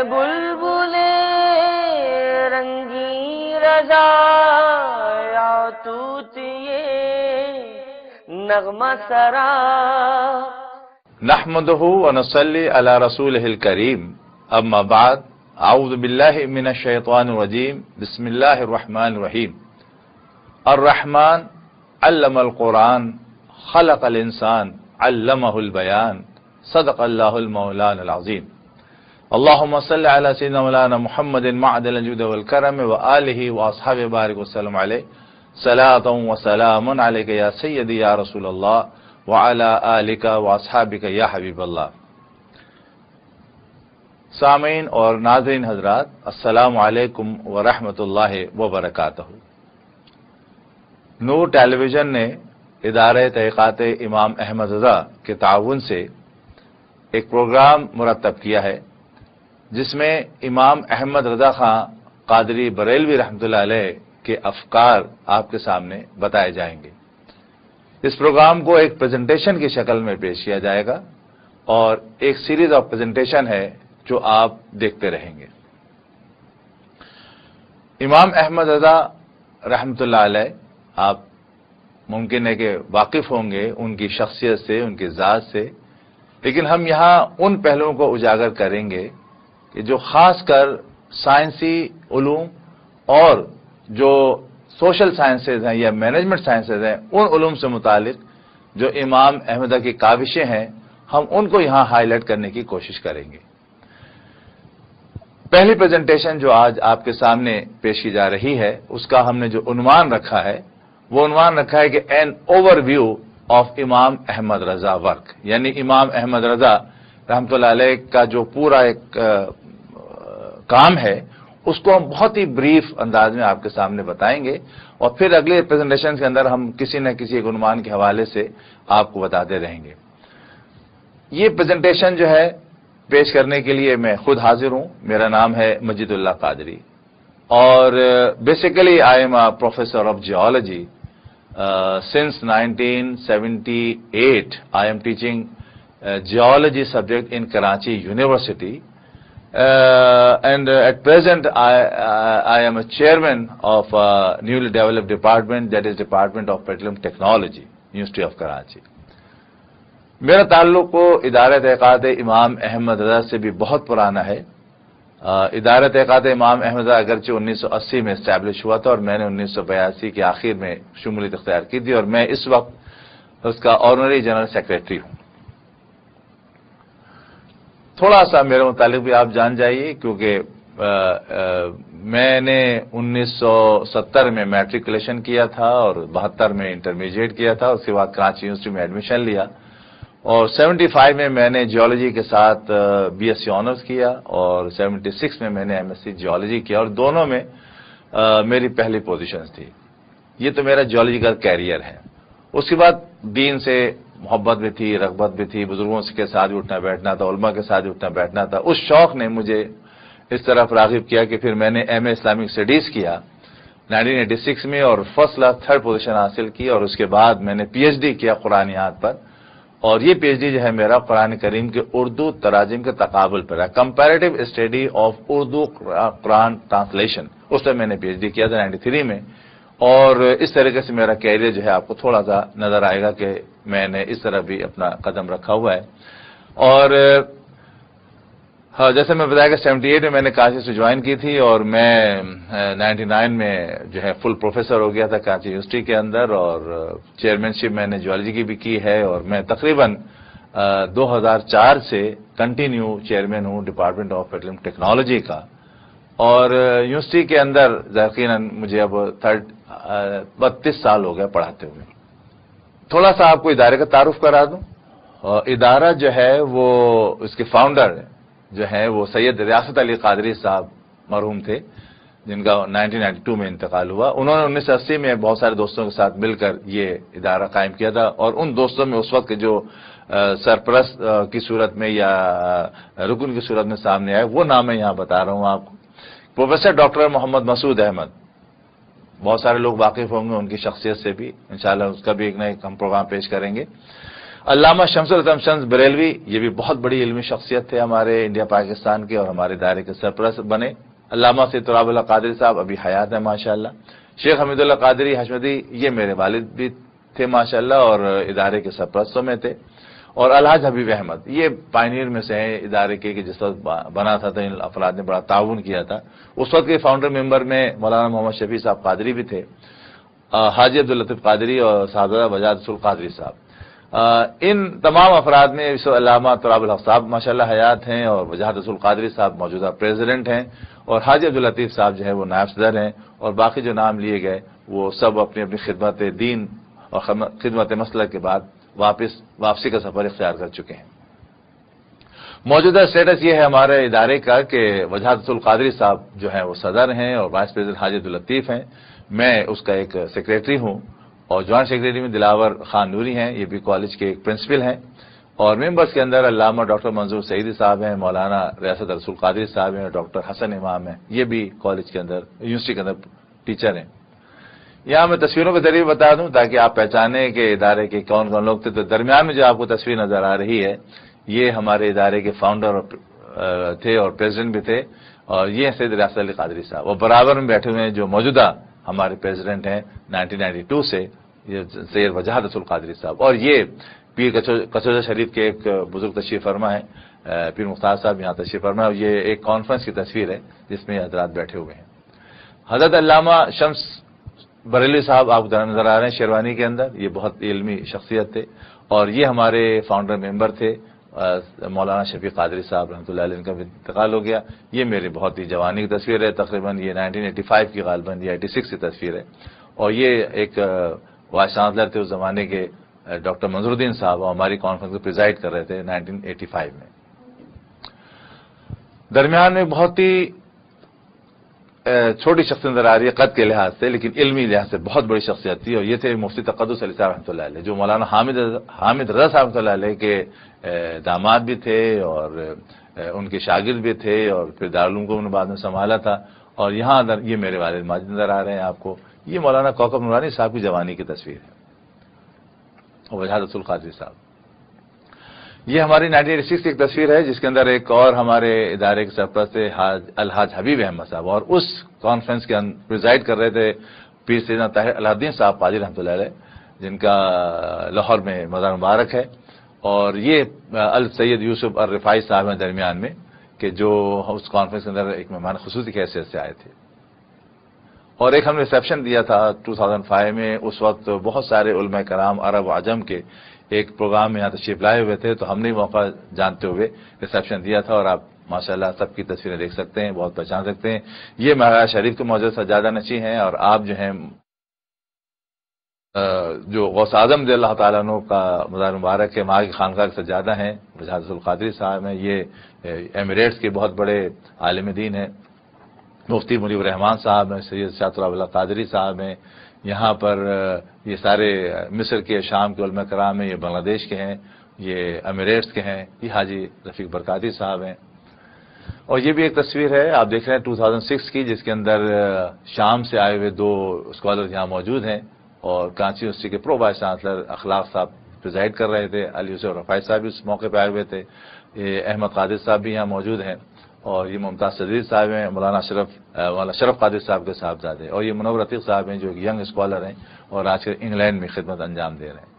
بلبل رنگی رضا یا توتیے نغمہ سرا نحمده ونصلي على رسوله الكريم اما بعد اعوذ بالله من الشيطان الرجيم بسم الله الرحمن الرحيم الرحمن علم القرآن خلق الانسان علمه البيان صدق الله المولان العظيم اللهم صل على سيدنا مولانا محمد معدن الجود والكرم وآله واصحابه بارك وسلم عليه صلاة وسلام عليك يا سيدي يا رسول الله وعلى آلك واصحابك يا حبيب الله. سامعین اور ناظرین حضرات، السلام علیکم ورحمۃ اللہ وبرکاتہ. نور ٹیلی ویژن نے ادارہ تحقیقات امام احمد رضا کے تعاون سے ایک پروگرام مرتب کیا ہے جس میں امام احمد رضا خان قادری بریلوی رحمۃ اللہ علیہ کے افکار آپ کے سامنے بتائے جائیں گے. اس پروگرام کو ایک پریزنٹیشن کی شکل میں پیش کیا جائے گا اور ایک سیریز آف پریزنٹیشن ہے جو آپ دیکھتے رہیں گے. امام احمد رضا رحمۃ اللہ علیہ آپ ممکن ہے کہ واقف ہوں گے ان کی شخصیت سے، ان کی ذات سے، لیکن ہم یہاں ان پہلوؤں کو اجاگر کریں گے کہ جو خاص کر سائنسی علوم اور جو سوشل سائنسز ہیں یا مینجمنٹ سائنسز ہیں ان علوم سے متعلق جو امام احمد کی کاوشیں ہیں ہم ان کو یہاں ہائی لائٹ کرنے کی کوشش کریں گے. پہلی پریزنٹیشن جو آج آپ کے سامنے پیش کی جا رہی ہے اس کا ہم نے جو عنوان رکھا ہے وہ عنوان رکھا ہے کہ این اوور ویو آف امام احمد رضا ورک، یعنی امام احمد رضا رحمۃ اللہ علیہ کا جو پورا ایک کام ہے اس کو ہم بہت ہی بریف انداز میں آپ کے سامنے بتائیں گے اور پھر اگلے پریزنٹیشن کے اندر ہم کسی نہ کسی ایک عنوان کے حوالے سے آپ کو بتاتے رہیں گے. یہ پریزنٹیشن جو ہے پیش کرنے کے لیے میں خود حاضر ہوں. میرا نام ہے مجید اللہ قادری اور basically I am a professor of geology. Since 1978 I am teaching geology subject in Karachi University. And at present I am a chairman of a newly developed department, that is Department of Petroleum Technology, University of Karachi. میرا تعلق ادارہ تحقیقات امام احمد رضا سے بھی بہت پرانا ہے. ادارہ تحقیقات امام احمد رضا اگرچہ 1980 میں اسٹیبلش ہوا تھا اور میں نے 1982 کے آخر میں شمولیت اختیار کی تھی اور میں اس وقت اس کا آنرری جنرل سیکریٹری ہوں. تھوڑا سا میرے متعلق بھی آپ جان جائیے کیونکہ میں نے 1970 میں میٹریکولیشن کیا تھا اور 72 میں انٹرمیڈیٹ کیا تھا. اس کے بعد کراچی یونیورسٹی میں ایڈمیشن لیا اور 75 میں میں نے جیولوجی کے ساتھ BSc آنرز کیا اور 76 میں نے MSc جیولوجی کیا اور دونوں میں میری پہلی پوزیشنز تھی. یہ تو میرا جیولوجی کا کیریئر ہے. اس کے بعد دین سے محبت بھی تھی، رغبت بھی تھی، بزرگوں کے ساتھ اٹھنا بیٹھنا تھا، علماء کے ساتھ اٹھنا بیٹھنا تھا. اس شوق نے مجھے اس طرف راغب کیا کہ پھر میں نے MA اسلامک اسٹڈیز کیا 1986 میں اور فرسٹ کلاس 3rd پوزیشن حاصل کی اور اس کے بعد میں نے PhD کیا قرآنیات پر اور یہ PhD جو ہے میرا قرآن کریم کے اردو تراجم کے تقابل پر ہے، comparative study of Urdu Quran translation. اس میں نے PhD کیا تھا 93 میں اور اس طریقے سے میرا کیریئر جو ہے آپ کو تھوڑا سا نظر آئے گا کہ میں نے اس طرح بھی اپنا قدم رکھا ہوا ہے. اور جیسے میں بتایا کہ 78 میں نے کراچی سے جوائن کی تھی اور میں 99 میں جو ہے فل پروفیسر ہو گیا تھا کراچی یونیورسٹی کے اندر اور چیئرمین میں نے جیولوجی کی بھی کی ہے اور میں تقریباً 2004 سے کنٹینیو چیئرمین ہوں ڈپارٹمنٹ آف پیٹرولیم ٹیکنالوجی کا. اور یونیورسٹی کے اندر یقیناً مجھے اب 32 سال ہو گئے پڑھاتے ہوئے. تھوڑا سا آپ کو ادارے کا تعارف کرا دوں. ادارہ جو ہے وہ اس کے فاؤنڈر جو ہے وہ سید ریاست علی قادری صاحب مرحوم تھے جن کا 1992 میں انتقال ہوا. انہوں نے 1980 میں بہت سارے دوستوں کے ساتھ مل کر یہ ادارہ قائم کیا تھا اور ان دوستوں میں اس وقت جو سرپرست کی صورت میں یا رکن کی صورت میں سامنے آئے وہ نام میں یہاں بتا رہا ہوں آپ کو. پروفیسر ڈاکٹر محمد مسعود احمد، بہت سارے لوگ واقف ہوں گے ان کی شخصیت سے بھی، انشاءاللہ اس کا بھی ایک نہ ایک ہم پروگرام پیش کریں گے. علامہ شمس الحسن شمس بریلوی، یہ بھی بہت بڑی علمی شخصیت تھے ہمارے انڈیا پاکستان کے اور ہمارے ادارے کے سرپرست بنے۔ علامہ سید تراب اللہ قادری صاحب ابھی حیات ہیں ماشاءاللہ۔ شیخ حمید اللہ قادری حشمتی، یہ میرے والد بھی تھے ماشاءاللہ اور ادارے کے سرپرستوں میں تھے۔ اور الحاج حبیب احمد، یہ پائنیئر میں سے ہیں ادارے کے، کہ جس وقت بنا تھا تو ان افراد نے بڑا تعاون کیا تھا۔ اس وقت کے فاؤنڈر ممبر میں مولانا محمد شفیع صاحب قادری بھی تھے، حاجی عبداللطیف قادری اور صاحبزادہ وجاد رسول قادری صاحب۔ ان تمام افراد میں علامہ تراب الحق صاحب ماشاءاللہ حیات ہیں اور وجاد رسول قادری صاحب موجودہ پریزیڈنٹ ہیں، اور حاجی عبداللطیف صاحب جو ہے وہ نائب صدر ہیں، اور باقی جو نام لیے گئے وہ سب اپنی اپنی خدمت دین اور خدمت مسلک کے بعد واپسی کا سفر اختیار کر چکے ہیں۔ موجودہ اسٹیٹس یہ ہے ہمارے ادارے کا کہ وجاد رسول قادری صاحب جو ہیں وہ صدر ہیں اور وائس پریزیڈنٹ حاجی عبداللطیف ہیں، میں اس کا ایک سیکریٹری ہوں، اور جوائنٹ سیکریٹری میں دلاور خان نوری ہیں، یہ بھی کالج کے ایک پرنسپل ہیں، اور ممبرز کے اندر علامہ ڈاکٹر منظور سعیدی صاحب ہیں، مولانا ریاست رسول قادری صاحب ہیں، ڈاکٹر حسن امام ہیں، یہ بھی کالج کے اندر یونیورسٹی کے اندر ٹیچر ہیں۔ یہاں میں تصویروں کے ذریعے بتا دوں تاکہ آپ پہچانیں کہ ادارے کے کون کون لوگ تھے۔ تو درمیان میں جو آپ کو تصویر نظر آ رہی ہے یہ ہمارے ادارے کے فاؤنڈر تھے اور پریزیڈنٹ بھی تھے، اور یہ سید ریاست علی قادری صاحب، اور برابر میں بیٹھے ہوئے ہیں جو موجودہ ہمارے پریزیڈنٹ ہیں 1992 سے، یہ سید وجاد رسول قادری صاحب، اور یہ پیر کچوجہ شریف کے ایک بزرگ تشریف فرما ہے، پیر مختار صاحب یہاں تشریف فرما ہے، اور یہ ایک کانفرنس کی تصویر ہے جس میں یہ حضرات بیٹھے ہوئے ہیں۔ حضرت علامہ شمس بریلوی صاحب آپ کو نظر آ رہے ہیں شیروانی کے اندر، یہ بہت علمی شخصیت تھے، اور یہ ہمارے فاؤنڈر ممبر تھے۔ مولانا شفیع قادری صاحب رحمۃ اللہ علیہ، ان کا بھی انتقال ہو گیا۔ یہ میری بہت ہی جوانی کی تصویر ہے، تقریباً یہ 1985 کی غالباً یا 86 کی تصویر ہے، اور یہ ایک وائس چانسلر تھے اس زمانے کے ڈاکٹر منظور الدین صاحب، اور ہماری کانفرنس کو پریزائڈ کر رہے تھے 1985 میں۔ درمیان میں بہت ہی چھوٹی شخصیت نظر آ رہی ہے قد کے لحاظ سے، لیکن علمی لحاظ سے بہت بڑی شخصیت تھی، اور یہ تھے مفتی تقدس علی صاحب رحمۃ اللہ علیہ، جو مولانا حامد رضا صاحب رحمۃ اللہ علیہ کے داماد بھی تھے اور ان کے شاگرد بھی تھے، اور پھر دارالعلوم کو انہوں نے بعد میں سنبھالا تھا۔ اور یہاں یہ میرے والد ماجد نظر آ رہے ہیں آپ کو، یہ مولانا کوکب نورانی صاحب کی جوانی کی تصویر ہے، اور وجاد رسول قادری صاحب۔ یہ ہماری 1986 کی ایک تصویر ہے جس کے اندر ایک اور ہمارے ادارے کے سرپرست تھے الحاج حبیب احمد صاحب، اور اس کانفرنس کے اندر پریزائڈ کر رہے تھے پیر سیدنا طاہر الہ الدین صاحب قادری رحمۃ اللہ علیہ، جن کا لاہور میں مزار مبارک ہے، اور یہ السید یوسف الرفاعی صاحب ہیں درمیان میں، کہ جو اس کانفرنس کے اندر ایک مہمان خصوصی کی حیثیت سے آئے تھے۔ اور ایک ہم نے ریسیپشن دیا تھا 2005 میں، اس وقت بہت سارے علماء کرام عرب و عجم کے ایک پروگرام میں یہاں تشریف لائے ہوئے تھے، تو ہم نے موقع جانتے ہوئے ریسیپشن دیا تھا، اور آپ ماشاءاللہ سب کی تصویریں دیکھ سکتے ہیں، بہت پہچان سکتے ہیں۔ یہ مہراج شریف کے موجود سجادہ نشین ہیں، اور آپ جو ہیں جو غوث اعظم رضی اللہ تعالیٰ عنہ کا مزار مبارک ہے، وہاں کی خانقاہ کے سجادہ ہیں، وجاد رسول قادری صاحب ہیں۔ یہ ایمریٹس کے بہت بڑے عالم دین ہیں، مفتی منیب الرحمان صاحب ہیں، سید شاہ تراب اللہ قادری صاحب ہیں، یہاں پر یہ سارے مصر کے، شام کے علماء کرام ہیں، یہ بنگلہ دیش کے ہیں، یہ ایمریٹس کے ہیں، یہ حاجی رفیق برکاتی صاحب ہیں۔ اور یہ بھی ایک تصویر ہے آپ دیکھ رہے ہیں 2006 کی، جس کے اندر شام سے آئے ہوئے دو اسکالر یہاں موجود ہیں، اور کانچی یونیورسٹی کے پرو وائس چانسلر اخلاق صاحب پریزائڈ کر رہے تھے، علی یوسف رفاعی صاحب بھی اس موقع پہ آئے ہوئے تھے، یہ احمد قادر صاحب بھی یہاں موجود ہیں، اور یہ ممتاز صدری صاحب ہیں، مولانا شرف قادر صاحب کے صاحبزادے، اور یہ منور عتیق صاحب ہیں جو ایک ینگ اسکالر ہیں اور آج کل انگلینڈ میں خدمت انجام دے رہے ہیں۔